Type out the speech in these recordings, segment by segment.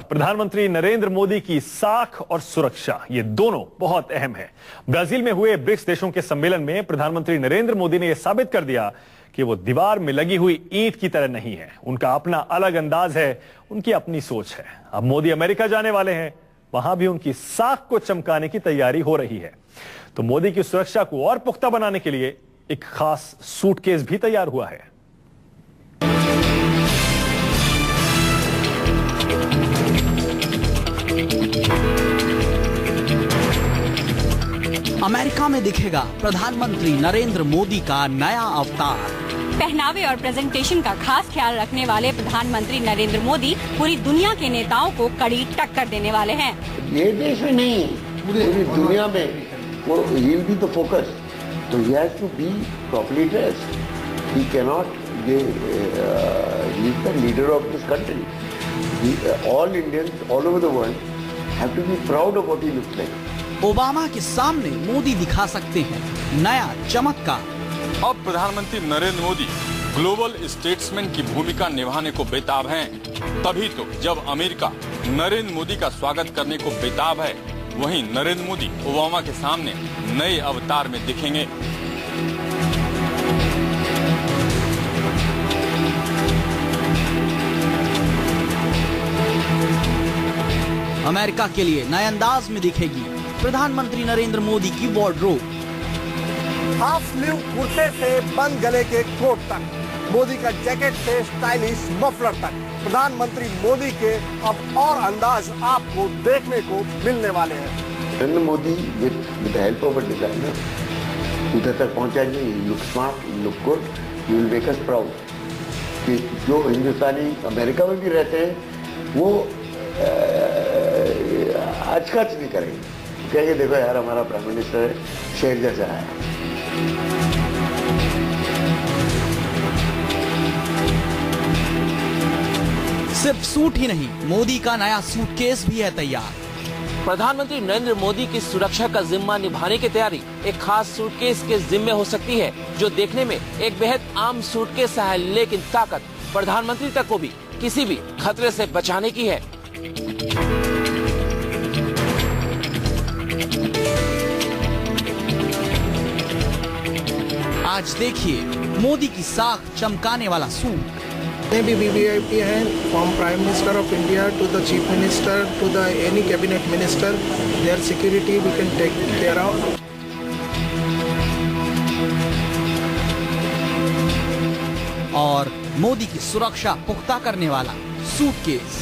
प्रधानमंत्री नरेंद्र मोदी की साख और सुरक्षा, ये दोनों बहुत अहम है। ब्राजील में हुए ब्रिक्स देशों के सम्मेलन में प्रधानमंत्री नरेंद्र मोदी ने यह साबित कर दिया कि वो दीवार में लगी हुई ईंट की तरह नहीं है। उनका अपना अलग अंदाज है, उनकी अपनी सोच है। अब मोदी अमेरिका जाने वाले हैं, वहां भी उनकी साख को चमकाने की तैयारी हो रही है। तो मोदी की सुरक्षा को और पुख्ता बनाने के लिए एक खास सूटकेस भी तैयार हुआ है। अमेरिका में दिखेगा प्रधानमंत्री नरेंद्र मोदी का नया अवतार। पहनावे और प्रेजेंटेशन का खास ख्याल रखने वाले प्रधानमंत्री नरेंद्र मोदी पूरी दुनिया के नेताओं को कड़ी टक्कर देने वाले हैं। ये देश में नहीं, पूरी दुनिया में वो he'll be the focus. So he has to be properly dressed. He cannot he's the leader of this country. All Indians all over the world have to be proud of what he looks like. Obama के सामने मोदी दिखा सकते हैं नया चमत्कार। अब प्रधानमंत्री Narendra Modi global statesman की भूमिका निभाने को बेताब हैं। तभी तो जब अमेरिका नरेंद्र मोदी का स्वागत करने को बेताब है, वहीं नरेंद्र मोदी ओबामा के सामने नए अवतार में दिखेंगे। अमेरिका के लिए नए अंदाज में दिखेगी प्रधानमंत्री नरेंद्र मोदी की वार्डरोब। हाफ स्लीव कुर्ते से बंद गले के कोट तक, मोदी का जैकेट से स्टाइलिश मफलर तक, प्रधानमंत्री मोदी के अब और अंदाज आपको देखने को मिलने वाले हैं। Narendra Modi with the help of a designer उधर तक पहुंचाएंगे। Look smart, look good, you will make us proud. कि जो हिंदुस्तानी अमेरिका में भी रहते हैं वो अचकच नहीं करेंगे, कहेंगे देखो यार हमारा प्राइम मिनिस्टर है, शेर जैसा है। सिर्फ सूट ही नहीं, मोदी का नया सूटकेस भी है तैयार। प्रधानमंत्री नरेंद्र मोदी की सुरक्षा का जिम्मा निभाने की तैयारी एक खास सूटकेस के जिम्मे हो सकती है, जो देखने में एक बेहद आम सूटकेस है, लेकिन ताकत प्रधानमंत्री तक को भी किसी भी खतरे से बचाने की है। आज देखिए मोदी की साख चमकाने वाला सूट। Maybe VVIP है, from Prime Minister of India to the Chief Minister to the any cabinet minister, their security we can take care of. और मोदी की सुरक्षा पुख्ता करने वाला सूटकेस।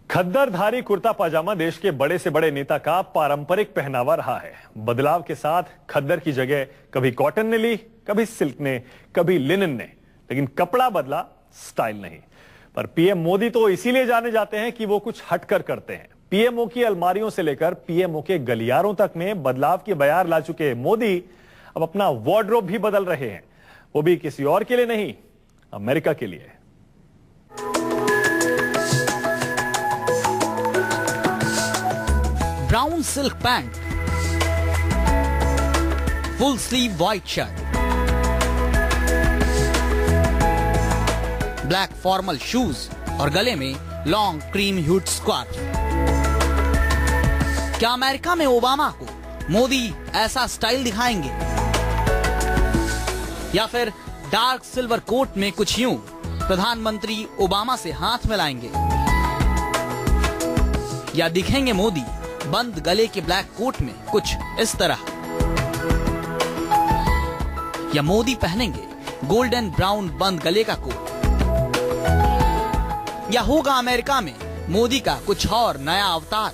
खद्दरधारी कुर्ता पाजामा देश के बड़े से बड़े नेता का पारंपरिक पहनावा रहा है। बदलाव के साथ खद्दर की जगह कभी कॉटन ने ली, कभी सिल्क ने, कभी लिनन ने, लेकिन कपड़ा बदला, स्टाइल नहीं। पर पीएम मोदी तो इसीलिए जाने जाते हैं कि वो कुछ हटकर करते हैं। पीएमओ की अलमारियों से लेकर पीएमओ के गलियारों तक में बदलाव की बयार ला चुके मोदी अब अपना वार्डरोब भी बदल रहे हैं, वो भी किसी और के लिए नहीं, अमेरिका के लिए। Brown silk pant, full sleeve white shirt, black formal shoes और गले में लॉन्ग क्रीम ह्यूड स्कार्फ। क्या अमेरिका में ओबामा को मोदी ऐसा स्टाइल दिखाएंगे, या फिर डार्क सिल्वर कोट में कुछ यूं प्रधानमंत्री ओबामा से हाथ मिलाएंगे, या दिखेंगे मोदी बंद गले के ब्लैक कोट में कुछ इस तरह, या मोदी पहनेंगे गोल्डन ब्राउन बंद गले का कोट, या होगा अमेरिका में मोदी का कुछ और नया अवतार।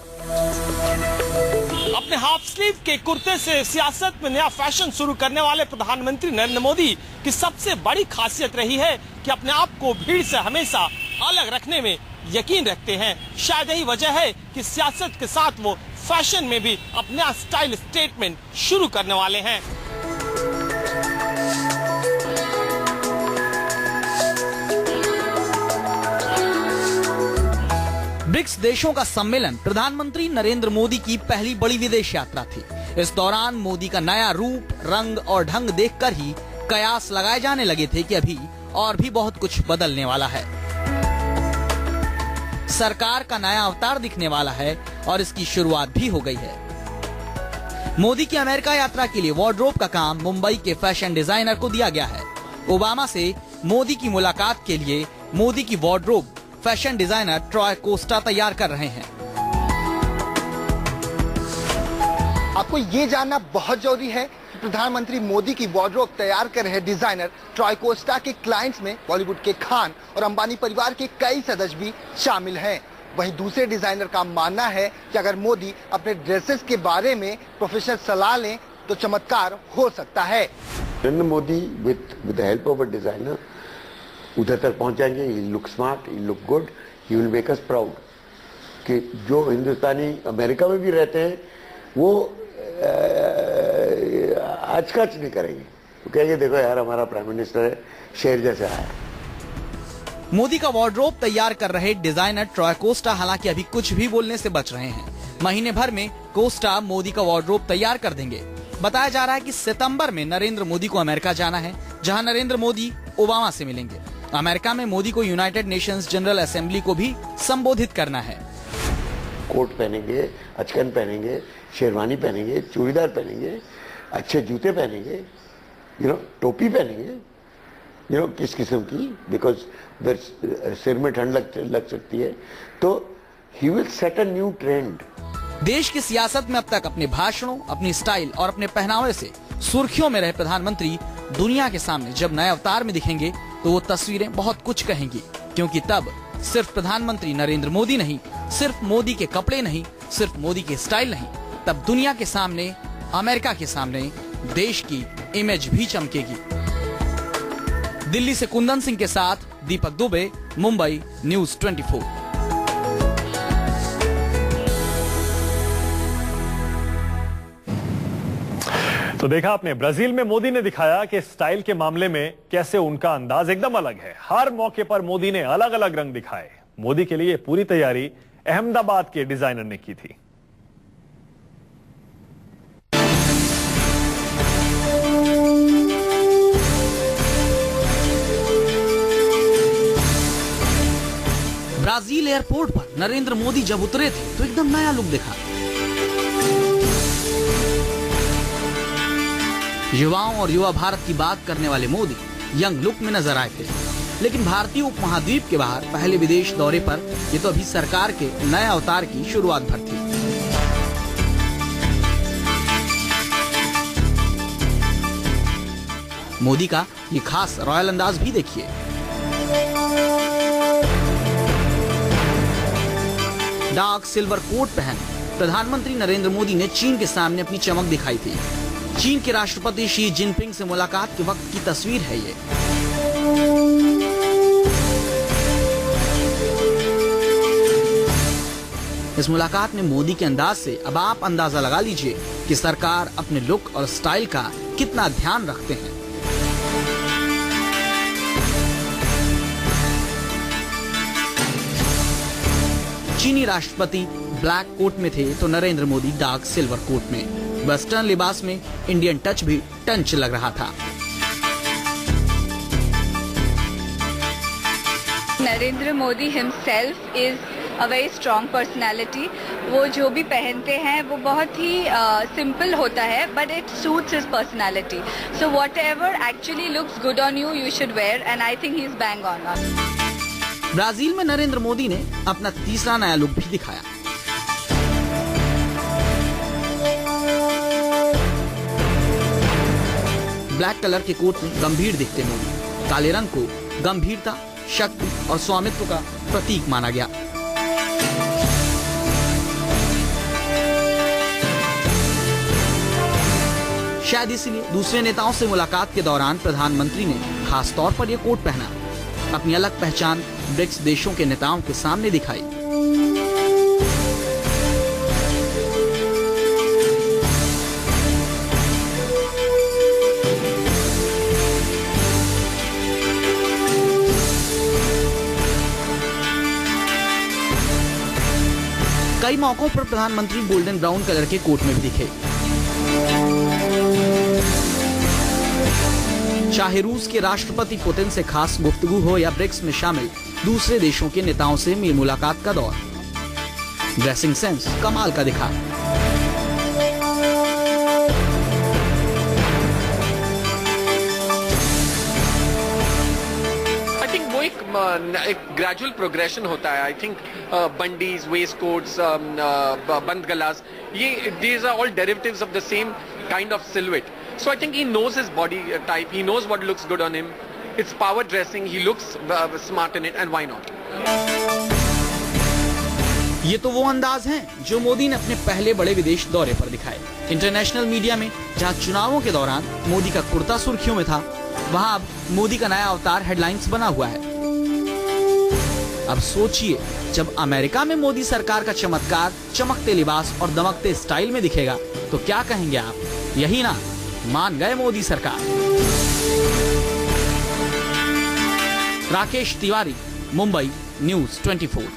अपने हाफ स्लीव के कुर्ते से सियासत में नया फैशन शुरू करने वाले प्रधानमंत्री नरेंद्र मोदी की सबसे बड़ी खासियत रही है कि अपने आप को भीड़ से हमेशा अलग रखने में यकीन रखते हैं। शायद यही वजह है कि सियासत के साथ वो फैशन में भी अपना स्टाइल स्टेटमेंट शुरू करने वाले हैं। ब्रिक्स देशों का सम्मेलन प्रधानमंत्री नरेंद्र मोदी की पहली बड़ी विदेश यात्रा थी। इस दौरान मोदी का नया रूप, रंग और ढंग देखकर ही कयास लगाए जाने लगे थे कि अभी और भी बहुत कुछ बदलने वाला है। सरकार का नया अवतार दिखने वाला है और इसकी शुरुआत भी हो गई है। मोदी की अमेरिका यात्रा के लिए वार्डरोब का काम मुंबई के फैशन डिजाइनर को दिया गया है। ओबामा से मोदी की मुलाकात के लिए मोदी की wardrobe fashion designer Troy Costa तैयार कर रहे हैं। आपको ये जानना बहुत जरूरी है कि प्रधानमंत्री मोदी की वार्डरोब तैयार कर रहे डिजाइनर ट्रॉय कोस्टा के क्लाइंट्स में बॉलीवुड के खान और अंबानी परिवार के कई सदस्य भी शामिल हैं। वहीं दूसरे डिजाइनर का मानना है कि अगर मोदी अपने ड्रेसेस के बारे में प्रोफेशनल सलाह लें तो चमत्कार हो सकता है। Narendra Modi with the help of a designer उधर तक पहुंचाएंगे। He look smart, he look good, he will make us proud कि जो हिंदुस्तानी अमेरिका में भी रहते हैं वो आजकच नहीं करेंगे। वो कहेंगे देखो यार हमारा प्राइम मिनिस्टर है, शेर जैसे आया। मोदी का वार्डरोब तैयार कर रहे डिजाइनर ट्रॉय कोस्टा हालांकि अभी कुछ भी बोलने से बच रहे हैं। महीने भर में कोस्टा मोदी का वार्डरोब तैयार कर देंगे। बताया जा रहा है कि सितंबर में नरेंद्र मोदी को अमेरिका जाना है, जहां नरेंद्र मोदी ओबामा से मिलेंगे। अमेरिका में मोदी को यूनाइटेड नेशंस जनरल असेंबली को भी संबोधित करना है। कोट पहनेंगे, अचकन पहनेंगे, शेरवानी पहनेंगे, चूड़ीदार पहनेंगे, अच्छे जूते पहनेंगे, टोपी पहनेंगे, किस किस्म की, बिकॉज सिर में ठंड लग सकती है। तो he will set a new trend. देश की सियासत में अब तक अपने भाषणों, अपनी स्टाइल और अपने पहनावे से सुर्खियों में रहे प्रधानमंत्री दुनिया के सामने जब नए अवतार में दिखेंगे तो वो तस्वीरें बहुत कुछ कहेंगी, क्योंकि तब सिर्फ प्रधानमंत्री नरेंद्र मोदी नहीं, सिर्फ मोदी के कपड़े नहीं, सिर्फ मोदी के स्टाइल नहीं, तब दुनिया के सामने, अमेरिका के सामने देश की इमेज भी चमकेगी। दिल्ली से कुंदन सिंह के साथ दीपक दुबे, मुंबई, न्यूज़ 24। तो देखा आपने, ब्राजील में मोदी ने दिखाया कि स्टाइल के मामले में कैसे उनका अंदाज एकदम अलग है। हर मौके पर मोदी ने अलग अलग रंग दिखाए। मोदी के लिए पूरी तैयारी अहमदाबाद के डिजाइनर ने की थी। ब्राजील एयरपोर्ट पर नरेंद्र मोदी जब उतरे थे तो एकदम नया लुक दिखा। युवाओं और युवा भारत की बात करने वाले मोदी यंग लुक में नजर आए थे। लेकिन भारतीय उपमहाद्वीप के बाहर पहले विदेश दौरे पर ये तो अभी सरकार के नए अवतार की शुरुआत भर थी। मोदी का ये खास रॉयल अंदाज भी देखिए। डार्क सिल्वर कोट पहन प्रधानमंत्री नरेंद्र मोदी ने चीन के सामने अपनी चमक दिखाई थी। चीन के राष्ट्रपति शी जिनपिंग से मुलाकात के वक्त की तस्वीर है ये। इस मुलाकात में मोदी के अंदाज से अब आप अंदाजा लगा लीजिए कि सरकार अपने लुक और स्टाइल का कितना ध्यान रखते हैं। चीनी राष्ट्रपति ब्लैक कोट में थे तो Narendra Modi dark silver coat में। वेस्टर्न लिबास में इंडियन टच भी टंच लग रहा था। Narendra Modi himself is a very strong personality. वो जो भी पहनते हैं वो बहुत ही सिंपल होता है, but it suits his personality. So whatever actually looks good on you, you should wear, and I think he is bang on. Brazil में नरेंद्र मोदी ने अपना तीसरा नया लुक भी दिखाया। ब्लैक कलर के कोट में गंभीर दिखते मोदी। काले रंग को गंभीरता, शक्ति और स्वामित्व का प्रतीक माना गया। शायद इसलिए दूसरे नेताओं से मुलाकात के दौरान प्रधानमंत्री ने खास तौर पर यह कोट पहना, अपनी अलग पहचान ब्रिक्स देशों के नेताओं के सामने दिखाई। मौकों पर प्रधानमंत्री गोल्डन ब्राउन कलर के कोट में भी दिखे। चाहे रूस के राष्ट्रपति पुतिन से खास गुफ्तगू हो या ब्रिक्स में शामिल दूसरे देशों के नेताओं से मेल मुलाकात का दौर, ड्रेसिंग सेंस कमाल का दिखा। एक ग्रेजुअल प्रोग्रेशन होता है। I think bundis, waistcoats, bandhgalas, ये these are all derivatives of the same kind of silhouette. So I think he knows his body type, he knows what looks good on him. It's power dressing, he looks smart in it and why not. ये तो वो अंदाज हैं जो मोदी ने अपने पहले बड़े विदेश दौरे पर दिखाए। इंटरनेशनल मीडिया में जहां चुनावों के दौरान मोदी का कुर्ता सुर्खियों में था, वहां अब मोदी का नया अवतार हेडलाइंस बना हुआ है। अब सोचिए, जब अमेरिका में मोदी सरकार का चमत्कार चमकते लिबास और दमकते स्टाइल में दिखेगा तो क्या कहेंगे आप? यही ना, मान गए मोदी सरकार। Rakesh Tiwari, Mumbai, news 24।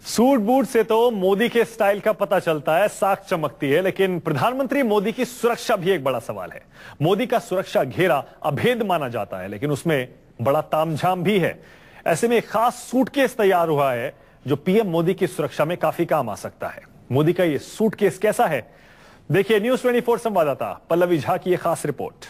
Suit boot से तो मोदी के स्टाइल का पता चलता है, साख चमकती है, लेकिन प्रधानमंत्री मोदी की सुरक्षा भी एक बड़ा सवाल है। मोदी का सुरक्षा घेरा अभेद माना जाता है, लेकिन उसमें बड़ा तामझाम भी है। ऐसे में एक खास सूटकेस तैयार हुआ है जो पीएम मोदी की सुरक्षा में काफी काम आ सकता है। मोदी का यह सूटकेस कैसा है, देखिए न्यूज़ 24 संवाददाता पल्लवी झा की यह खास रिपोर्ट।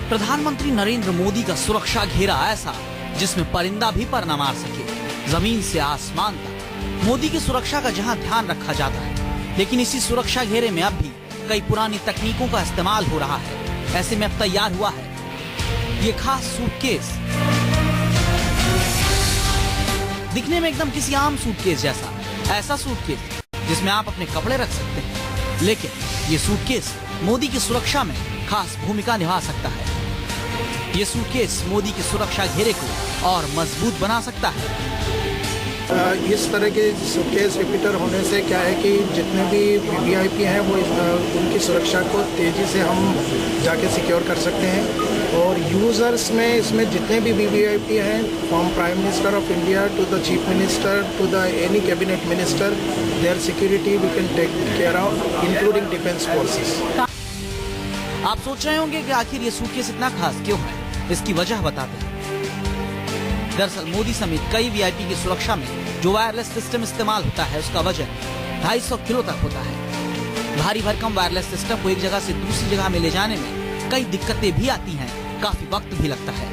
प्रधानमंत्री नरेंद्र मोदी का सुरक्षा घेरा ऐसा जिसमें परिंदा भी पर न मार सके, जमीन से आसमान तक मोदी की सुरक्षा का जहां ध्यान रखा जाता है, लेकिन इसी सुरक्षा घेरे में अब भी कई पुरानी तकनीकों का इस्तेमाल हो रहा है। ऐसे में अब तैयार हुआ है ये खास सूटकेस, दिखने में एकदम किसी आम सूटकेस जैसा। ऐसा सूटकेस जिसमें आप अपने कपड़े रख सकते हैं, लेकिन ये सूटकेस मोदी की सुरक्षा में खास भूमिका निभा सकता है। ये सूटकेस मोदी की सुरक्षा घेरे को और मजबूत बना सकता है। इस तरह के सूटकेस रिपीटर होने से क्या है कि जितने भी वीवीआईपी हैं वो उनकी सुरक्षा को तेज़ी से हम जाके सिक्योर कर सकते हैं। और यूज़र्स में इसमें जितने भी वीवीआईपी हैं, from prime minister of India to the chief minister to the any cabinet minister, their security we can take care of, including defence forces. आप सोच रहे होंगे कि आखिर ये सूटकेस इतना खास क्यों है? इसकी वजह बताते हैं। दरअसल मोदी समेत कई वीआईपी की सुरक्षा में जो वायरलेस सिस्टम इस्तेमाल होता है उसका वजन 250 किलो तक होता है। भारी भरकम वायरलेस सिस्टम को एक जगह से दूसरी जगह में ले जाने में कई दिक्कतें भी आती हैं, काफी वक्त भी लगता है।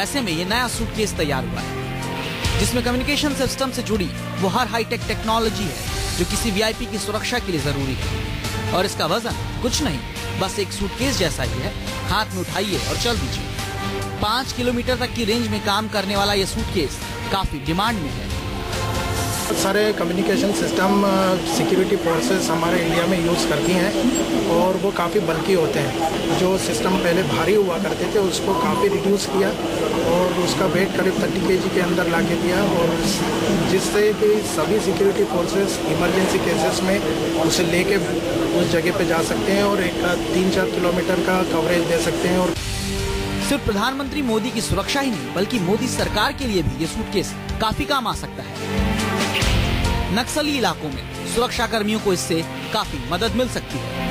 ऐसे में ये नया सूटकेस तैयार हुआ है जिसमें कम्युनिकेशन सिस्टम से जुड़ी वो हर हाईटेक टेक्नोलॉजी है जो किसी वीआईपी की सुरक्षा के लिए जरूरी है। और इसका वजन कुछ नहीं, बस एक सूटकेस जैसा ही है। हाथ में उठाइए और चल दीजिए। 5 किलोमीटर तक की रेंज में काम करने वाला ये सूटकेस काफी डिमांड में है। सारे कम्युनिकेशन सिस्टम सिक्योरिटी फोर्सेस हमारे इंडिया में यूज़ करती हैं और वो काफ़ी बल्कि होते हैं। जो सिस्टम पहले भारी हुआ करते थे उसको काफ़ी रिड्यूस किया और उसका वेट करीब 30 kg के अंदर ला के दिया, और जिससे कि सभी सिक्योरिटी फोर्सेस इमरजेंसी केसेस में उसे लेके उस जगह पे जा सकते हैं और एक 3-4 किलोमीटर का कवरेज दे सकते हैं। और सिर्फ प्रधानमंत्री मोदी की सुरक्षा ही नहीं बल्कि मोदी सरकार के लिए भी ये सूटकेस काफी काम आ सकता है। नक्सली इलाकों में सुरक्षा कर्मियों को इससे काफी मदद मिल सकती है।